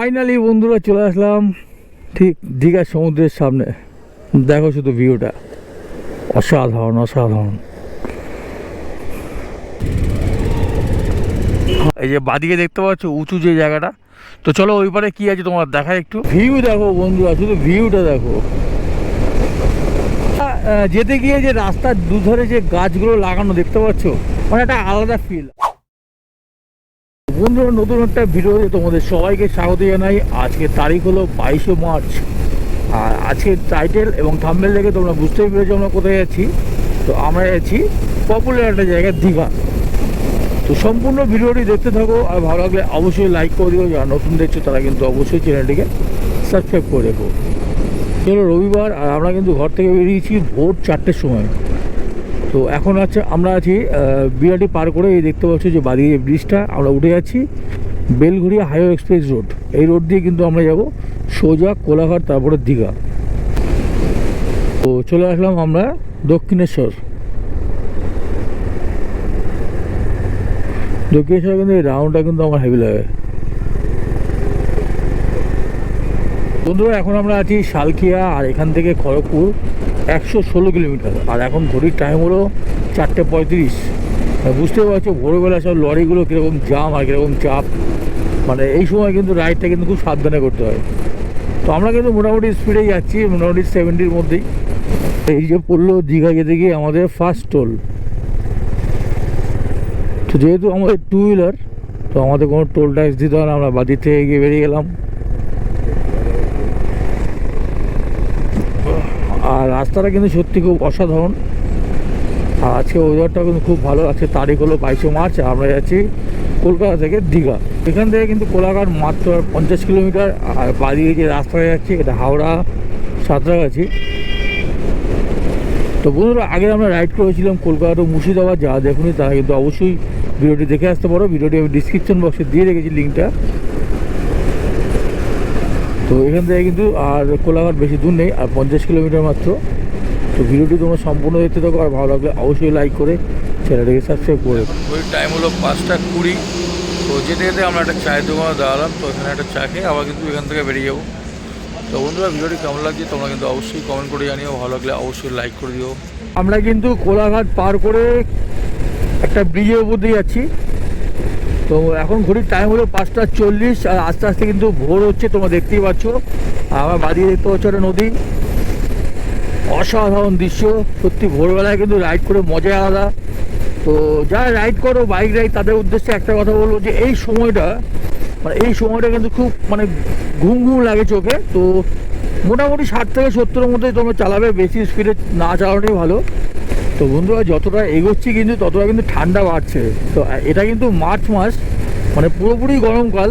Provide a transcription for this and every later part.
Finally বন্ধুরা চলে আসলাম ঠিক দীঘার সমুদ্রের সামনে। দেখো শুধু ভিউটা, অসাধারণ অসাধারণ। এই যে বাদিকে দেখতে পাচ্ছ উঁচু যে জায়গাটা, তো চলো ওই পারে কি আছে তোমার দেখায় একটু। ভিউ দেখো বন্ধুরা, শুধু ভিউটা দেখো। যেতে গিয়ে যে রাস্তার দুধারে যে গাছগুলো লাগানো দেখতে পাচ্ছ, মানে একটা আলাদা ফিল। বন্ধুরা নতুন একটা ভিডিওতে তোমাদের সবাইকে স্বাগত জানাই। আজকে তারিখ হলো 22শে মার্চ, আর আজকের টাইটেল এবং থাম্বনেল দেখে তোমরা বুঝতেই পেরেছো আমরা কোথায় যাচ্ছি। তো আমরা যাচ্ছি পপুলার একটা জায়গায়, দীঘা। তো সম্পূর্ণ ভিডিওটি দেখতে থাকো, আর ভালো লাগলে অবশ্যই লাইক করে দিও। যারা নতুন দেখছো তারা কিন্তু অবশ্যই চ্যানেলটিকে সাবস্ক্রাইব করে রেখো। চলো রবিবার, আর আমরা কিন্তু ঘর থেকে বেরিয়েছি ভোর 4টের সময়। তো এখন আমরা আছি বিরাটি পার করে, এই দেখতে পাচ্ছি যে বাদিকে ব্রিজটা, আমরা উঠে যাচ্ছি বেলঘড়িয়া হাইওয়ে এক্সপ্রেস রোড। এই রোড দিয়ে কিন্তু আমরা যাব সোজা কোলাঘাট, তারপরে দীঘা। তো চলে আসলাম আমরা দক্ষিণেশ্বর। দক্ষিণেশ্বর কিন্তু এই রাউন্ডটা কিন্তু আমার হেভি লাগে। বন্ধুরা এখন আমরা আছি শালকিয়া, আর এখান থেকে খড়গপুর 116 কিলোমিটার। আর এখন ঘড়ির টাইম হলো 4:35। বুঝতে পারছো ভোরবেলা সব লরিগুলো কীরকম জাম আর কীরকম চাপ। মানে এই সময় কিন্তু রাইডটা কিন্তু খুব সাবধানে করতে হয়। তো আমরা কিন্তু মোটামুটি স্পিডেই যাচ্ছি, মোটামুটি 70-র মধ্যেই। এই যে পড়লো দীঘা যেতে গিয়ে আমাদের ফার্স্ট টোল। তো যেহেতু আমাদের টু হুইলার, তো আমাদের কোনো টোল ট্যাক্স দিতে হয় না। আমরা বাদি থেকে গিয়ে বেরিয়ে গেলাম। আর রাস্তাটা কিন্তু সত্যি খুব অসাধারণ। আর আজকে ওয়েদারটা কিন্তু খুব ভালো। আজকে তারিখ হলো 22শে মার্চ। আমরা যাচ্ছি কলকাতা থেকে দীঘা। এখান থেকে কিন্তু কোলাঘাট মাত্র 50 কিলোমিটার। আর বাদিকে যে রাস্তায় যাচ্ছি এটা হাওড়া সাঁতরাগাছি। তো বন্ধুরা আগে আমরা রাইড করেছিলাম কলকাতা টু মুর্শিদাবাদ, যারা দেখুনি তারা কিন্তু অবশ্যই ভিডিওটি দেখে আসতে পারো। ভিডিওটি আমি ডিসক্রিপশন বক্সে দিয়ে রেখেছি লিঙ্কটা। তো এখান থেকে কিন্তু আর কোলাঘাট বেশি দূর নেই, আর 50 কিলোমিটার মাত্র। তো ভিডিওটি তোমরা সম্পূর্ণ দেখতে থাকো, আর ভালো লাগলে অবশ্যই লাইক করে চ্যানেলটিকে সাবস্ক্রাইব করে। ওই টাইম হলো 5:20। তো যেতে যেতে আমরা একটা চায়ের দোকানে দাঁড়ালাম। তো এখানে একটা চা খেয়ে আবার কিন্তু এখান থেকে বেরিয়ে যাবো। তো বন্ধুরা ভিডিওটি কেমন লাগছে তোমরা কিন্তু অবশ্যই কমেন্ট করে জানিও, ভালো লাগলে অবশ্যই লাইক করে দিও। আমরা কিন্তু কোলাঘাট পার করে একটা ব্রিজের উপর দিয়ে যাচ্ছি। তো এখন ঘড়ির টাইম হলো 5:40, আর আস্তে আস্তে কিন্তু ভোর হচ্ছে, তোমরা দেখতেই পাচ্ছ। আমার বাড়ি দেখতে পাচ্ছ একটা নদী, অসাধারণ দৃশ্য। সত্যি ভোরবেলায় কিন্তু রাইড করে মজা আলাদা। তো যারা রাইড করো বাইক রাইড, তাদের উদ্দেশ্যে একটা কথা বলবো যে এই সময়টা কিন্তু খুব মানে ঘুম ঘুম লাগে চোখে। তো মোটামুটি 60 থেকে 70-এর মধ্যে তোমরা চালাবে, বেশি স্পিডে না চালানোই ভালো। তো বন্ধুরা যতটা এগোচ্ছি কিন্তু ততটা কিন্তু ঠান্ডা বাড়ছে। তো এটা কিন্তু মার্চ মাস, মানে পুরোপুরি গরমকাল।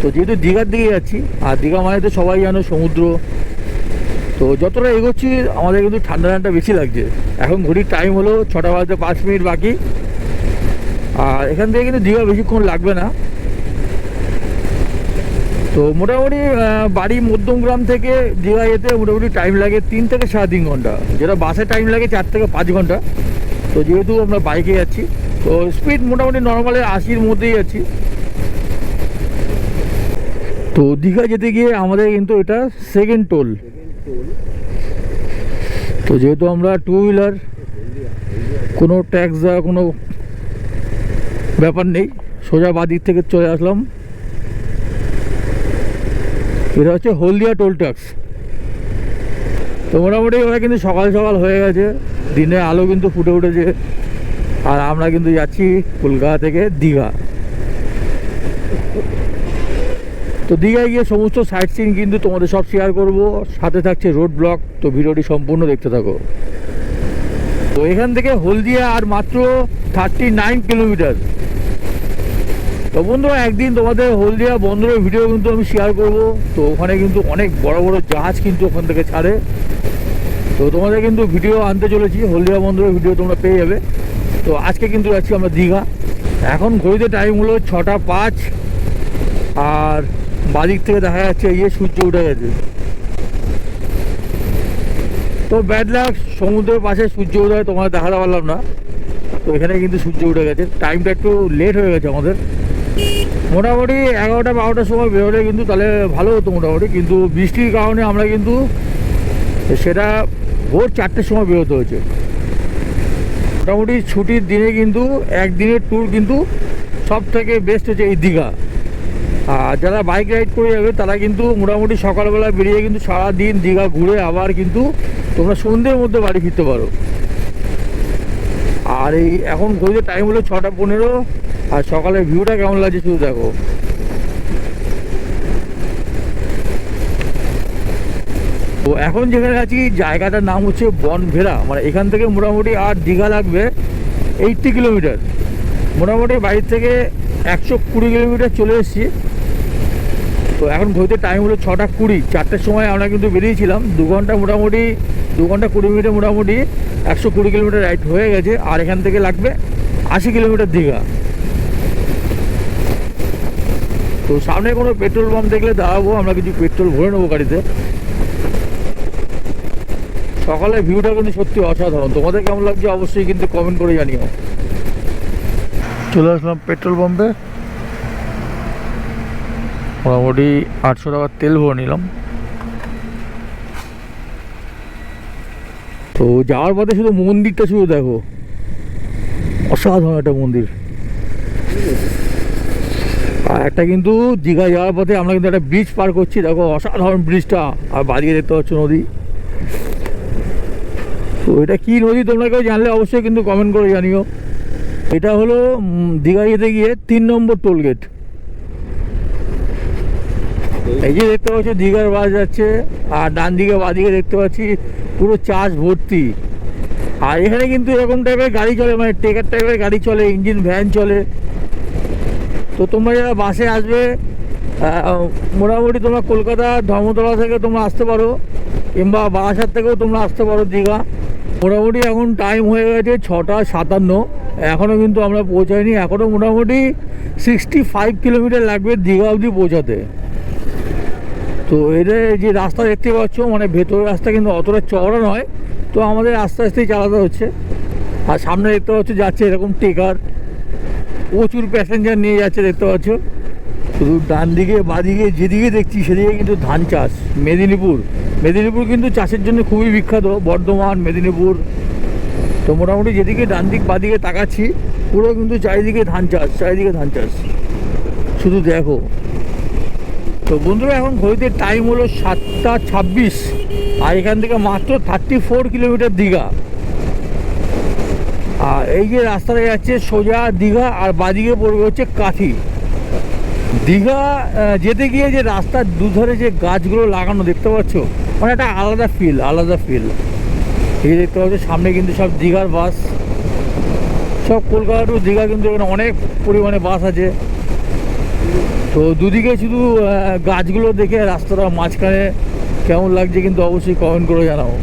তো যেহেতু দীঘার দিকে যাচ্ছি, আর দীঘা মানে তো সবাই জানো সমুদ্র। তো যতটা এগোচ্ছি আমাদের কিন্তু ঠান্ডা বেশি লাগছে। এখন ঘড়ির টাইম হলো 6:05 বাকি। আর এখান থেকে কিন্তু দীঘা বেশিক্ষণ লাগবে না। তো মোটামুটি বাড়ি মধ্যমগ্রাম থেকে দীঘা যেতে মোটামুটি টাইম লাগে 3 থেকে 3.5 ঘন্টা, যেটা বাসে টাইম লাগে 4 থেকে 5 ঘন্টা। তো যেহেতু আমরা বাইকে যাচ্ছি, তো স্পিড মোটামুটি নর্মালে 80-র মধ্যেই যাচ্ছি। তো দীঘা যেতে গিয়ে আমাদের কিন্তু এটা সেকেন্ড টোল। তো যেহেতু আমরা টু হুইলার, কোনো ট্যাক্স দেওয়ার কোনো ব্যাপার নেই, সোজা বাদিক থেকে চলে আসলাম। এটা হচ্ছে হলদিয়া টোল ট্যাক্স। তো মোটামুটি ওরা কিন্তু সকাল সকাল হয়ে গেছে, দিনের আলো কিন্তু ফুটে উঠেছে। আর আমরা কিন্তু যাচ্ছি কলকাতা থেকে দীঘা। তো দীঘায় গিয়ে সমস্ত সাইট সিন কিন্তু তোমাদের সব শেয়ার করব, সাথে থাকছে রোড ব্লগ। তো ভিডিওটি সম্পূর্ণ দেখতে থাকো। তো এখান থেকে হলদিয়া আর মাত্র 39 কিলোমিটার। তো বন্ধুরা একদিন তোমাদের হলদিয়া বন্দরের ভিডিও কিন্তু আমি শেয়ার করব। তো ওখানে কিন্তু অনেক বড় বড় জাহাজ কিন্তু ওখান থেকে ছাড়ে। তো তোমাদের কিন্তু ভিডিও আনতে চলেছি, হলদিয়া বন্দরের ভিডিও তোমরা পেয়ে যাবে। তো আজকে কিন্তু যাচ্ছি আমরা দীঘা। এখন ঘড়িতে টাইম হলো 6:05, আর বাদিক থেকে দেখা যাচ্ছে এই যে সূর্য উঠে গেছে। তো ব্যাড লাক, সমুদ্রের পাশে সূর্য উদয় তোমার দেখাতে পারলাম না। তো এখানে কিন্তু সূর্য উঠে গেছে, টাইমটা একটু লেট হয়ে গেছে আমাদের। মোটামুটি 11টা-12টার সময় বেরোলে কিন্তু তাহলে ভালো হতো মোটামুটি, কিন্তু বৃষ্টির কারণে আমরা কিন্তু সেটা ভোর 4টের সময় বেরোতে হয়েছে। মোটামুটি ছুটির দিনে কিন্তু একদিনের ট্যুর কিন্তু সব থেকে বেস্ট হচ্ছে এই দীঘা। আর যারা বাইক রাইড করে যাবে তারা কিন্তু মোটামুটি সকালবেলা বেরিয়ে কিন্তু সারাদিন দীঘা ঘুরে আবার কিন্তু তোমরা সন্ধ্যের মধ্যে বাড়ি ফিরতে পারো। আর এই এখন ঘুরতে টাইম হলো 6টা 15, আর সকালের ভিউটা কেমন লাগছে শুধু দেখো। তো এখন যেখানে আছি জায়গাটার নাম হচ্ছে বনভেড়া, মানে এখান থেকে মোটামুটি আর দীঘা লাগবে 80 কিলোমিটার। মোটামুটি বাড়ির থেকে 120 কিলোমিটার চলে এসেছি। তো এখন ঘুরতে টাইম হলো 6টা 20, 4টের সময় আমরা কিন্তু বেরিয়েছিলাম। 2 ঘন্টা মোটামুটি 2 ঘন্টা 20 মিনিটে মোটামুটি 120 কিলোমিটার রাইড হয়ে গেছে। আর এখান থেকে লাগবে 80 কিলোমিটার দীঘা। তো সামনে কোনো পেট্রোল পাম্প দেখলে দাঁড়াবো, আমরা কিছু পেট্রোল ভরে নেবো গাড়িতে। সকালের ভিউটা কিন্তু সত্যি অসাধারণ। তোমাদের কেমন লাগছে অবশ্যই কিন্তু কমেন্ট করে জানিও। চলে আসলাম পেট্রোল পাম্পে, মোটামুটি 800 টাকার তেল ভরে নিলাম। তো যাওয়ার পথে শুধু মন্দিরটা শুধু দেখো, অসাধারণ একটা মন্দির। আর একটা কিন্তু দীঘা যাওয়ার পথে আমরা কিন্তু একটা ব্রিজ পার করছি, দেখো অসাধারণ ব্রিজটা। আর বাদিকে দেখতে পাচ্ছ নদী। তো এটা কি নদী তোমরা কেউ জানলে অবশ্যই কিন্তু কমেন্ট করে জানিও। এটা হলো দীঘা যেতে গিয়ে 3 নম্বর টোল গেট। এই যে দেখতে পাচ্ছ দীঘার বাস যাচ্ছে, আর ডান দিকে বাদিকে দেখতে পাচ্ছি পুরো চাষ ভর্তি। আর এখানে কিন্তু এরকম টাইপের গাড়ি চলে, মানে ট্রেকার টাইপের গাড়ি চলে, ইঞ্জিন ভ্যান চলে। তো তোমরা যারা বাসে আসবে মোটামুটি তোমরা কলকাতা ধর্মতলা থেকে তোমরা আসতে পারো, কিংবা বারাসাত থেকেও তোমরা আসতে পারো দীঘা। মোটামুটি এখন টাইম হয়ে গেছে 6টা 57, এখনও কিন্তু আমরা পৌঁছাইনি। এখনও মোটামুটি 65 কিলোমিটার লাগবে দীঘা অবধি পৌঁছাতে। তো এদের যে রাস্তা দেখতে পাচ্ছ, মানে ভেতরের রাস্তা কিন্তু অতটা চওড়া নয়। তো আমাদের আস্তে আস্তেই চালাতে হচ্ছে। আর সামনে দেখতে পাচ্ছ যাচ্ছে এরকম টেকার, প্রচুর প্যাসেঞ্জার নিয়ে যাচ্ছে দেখতে পাচ্ছ। শুধু ডান দিকে বাদিকে যেদিকে দেখছি সেদিকে কিন্তু ধান চাষ। মেদিনীপুর কিন্তু চাষের জন্য খুবই বিখ্যাত, বর্ধমান, মেদিনীপুর। তো মোটামুটি যেদিকে ডান দিক বাদিকে তাকাচ্ছি পুরো কিন্তু চারিদিকে ধান চাষ শুধু দেখো। তো বন্ধুরা এখন ঘড়িতে টাইম হলো 7টা 26, আর এখান থেকে মাত্র 34 কিলোমিটার দীঘা। আর এই যে রাস্তাটা যাচ্ছে সোজা দীঘা, আর বাদিকে পড়বে হচ্ছে কাঁথি। দীঘা যেতে গিয়ে যে রাস্তার দুধারে যে গাছগুলো লাগানো দেখতে পাচ্ছ, মানে একটা আলাদা ফিল। এই দেখতে পাচ্ছ সামনে কিন্তু সব দীঘার বাস, সব কলকাতা টু দীঘা কিন্তু এখানে অনেক পরিমাণে বাস আছে। তো দুদিকে শুধু গাছগুলো দেখে রাস্তাটা মাঝখানে কেমন লাগছে কিন্তু অবশ্যই কমেন্ট করে জানাও।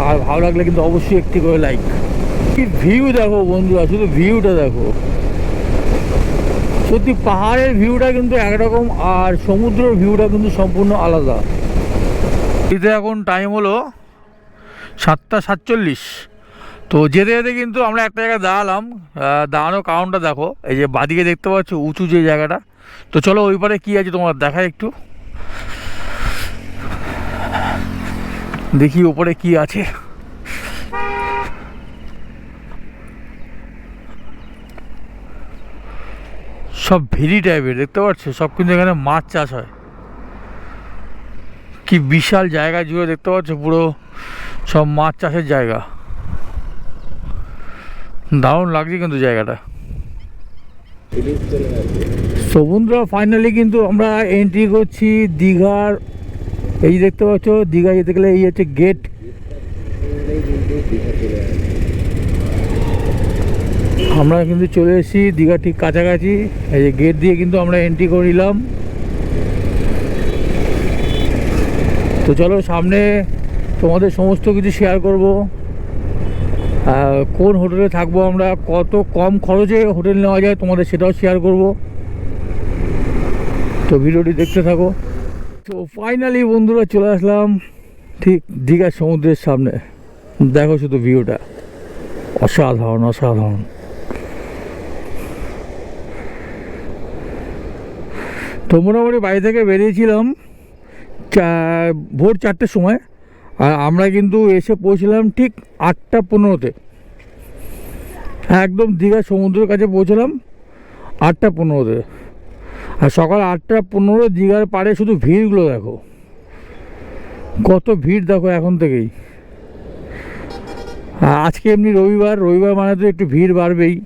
আর ভালো লাগলে কিন্তু অবশ্যই একটি করে লাইক। কি ভিউ দেখো বন্ধুরা, শুধু ভিউটা দেখো। সত্যি পাহাড়ের ভিউটা কিন্তু একরকম, আর সমুদ্রের ভিউটা কিন্তু সম্পূর্ণ আলাদা। এতে এখন টাইম হলো 7টা 47। তো যেতে যেতে কিন্তু আমরা একটা জায়গায় দাঁড়ানোর কারণটা দেখো। এই যে বাদিকে দেখতে পাচ্ছ উঁচু যে জায়গাটা। তো চলো ওই পারে কী আছে তোমার দেখায় একটু, দেখি ওপরে কি আছে। সব ভেরি টাইপের দেখতে পাচ্ছ, সব কিন্তু এখানে মাছ চাষ হয়। কি বিশাল জায়গা জুড়ে দেখতে পাচ্ছ, পুরো সব মাছ চাষের জায়গা। দারুণ লাগছে কিন্তু জায়গাটা। সমুদ্র ফাইনালি কিন্তু আমরা এন্ট্রি করছি দীঘার। এই দেখতে পাচ্ছ দীঘা যেতে গেলে এই হচ্ছে গেট। আমরা কিন্তু চলে এসেছি দীঘা ঠিক কাছাকাছি। এই যে গেট দিয়ে কিন্তু আমরা এন্ট্রি করে নিলাম। তো চলো সামনে তোমাদের সমস্ত কিছু শেয়ার করব। কোন হোটেলে থাকবো আমরা, কত কম খরচে হোটেল নেওয়া যায় তোমাদের সেটাও শেয়ার করব। তো ভিডিওটি দেখতে থাকো। তো ফাইনালি বন্ধুরা চলে আসলাম ঠিক দীঘার সমুদ্রের সামনে। দেখো শুধু ভিউটা, অসাধারণ। তো মোটামুটি বাড়ি থেকে বেরিয়েছিলাম ভোর 4টের সময়, আর আমরা কিন্তু এসে পৌঁছলাম ঠিক 8টা 15-তে। একদম দীঘা সমুদ্রের কাছে পৌঁছলাম 8টা 15-তে। আর সকাল 8টা 15 দীঘার পাড়ে শুধু ভিড়গুলো দেখো, কত ভিড় দেখো এখন থেকেই। আজকে এমনি রবিবার মানে তো একটু ভিড় বাড়বেই।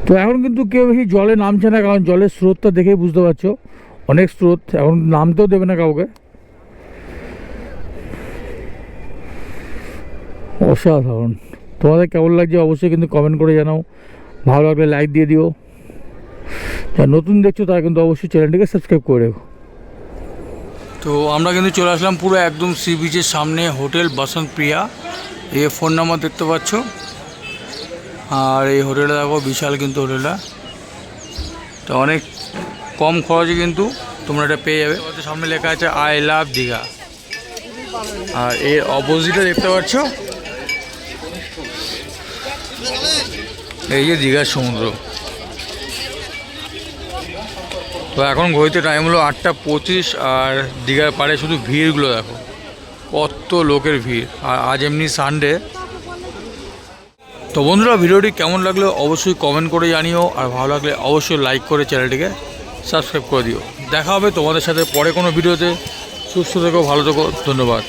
তো এখন কিন্তু কেউ বেশি জলে নামছে না, কারণ জলের স্রোতটা দেখেই বুঝতে পারছো অনেক স্রোত, এখন নামতেও দেবে না কাউকে। অসাধারণ। তোমাদের কেমন লাগছে অবশ্যই কিন্তু কমেন্ট করে জানাও, ভালো লাগলে লাইক দিয়ে দিও। যারা নতুন দেখছো তারা কিন্তু অবশ্যই চ্যানেলটিকে সাবস্ক্রাইব করে রেখো। তো আমরা কিন্তু চলে আসলাম পুরো একদম সি বিচের সামনে, হোটেল বসন্ত প্রিয়া। এই ফোন নাম্বার দেখতে পাচ্ছ, আর এই হোটেলটা দেখো বিশাল কিন্তু হোটেলটা। তো অনেক কম খরচে কিন্তু তোমরা এটা পেয়ে যাবে। সামনে লেখা আছে আই লাভ দীঘা, আর এর অপোজিটে দেখতে পাচ্ছ এই যে দীঘার সমুদ্র। তো এখন ঘড়িতে টাইম হলো 8টা 25, আর দীঘার পাড়ে শুধু ভিড়গুলো দেখো, কত লোকের ভিড়। আর আজ এমনি সানডে। তো বন্ধুরা, ভিডিওটি কেমন লাগলো অবশ্যই কমেন্ট করে জানিও, আর ভালো লাগলে অবশ্যই লাইক করে চ্যানেলটিকে সাবস্ক্রাইব করে দিও। দেখা হবে তোমাদের সাথে পরে কোনো ভিডিওতে। সুস্থ থেকো, ভালো থেকো, ধন্যবাদ।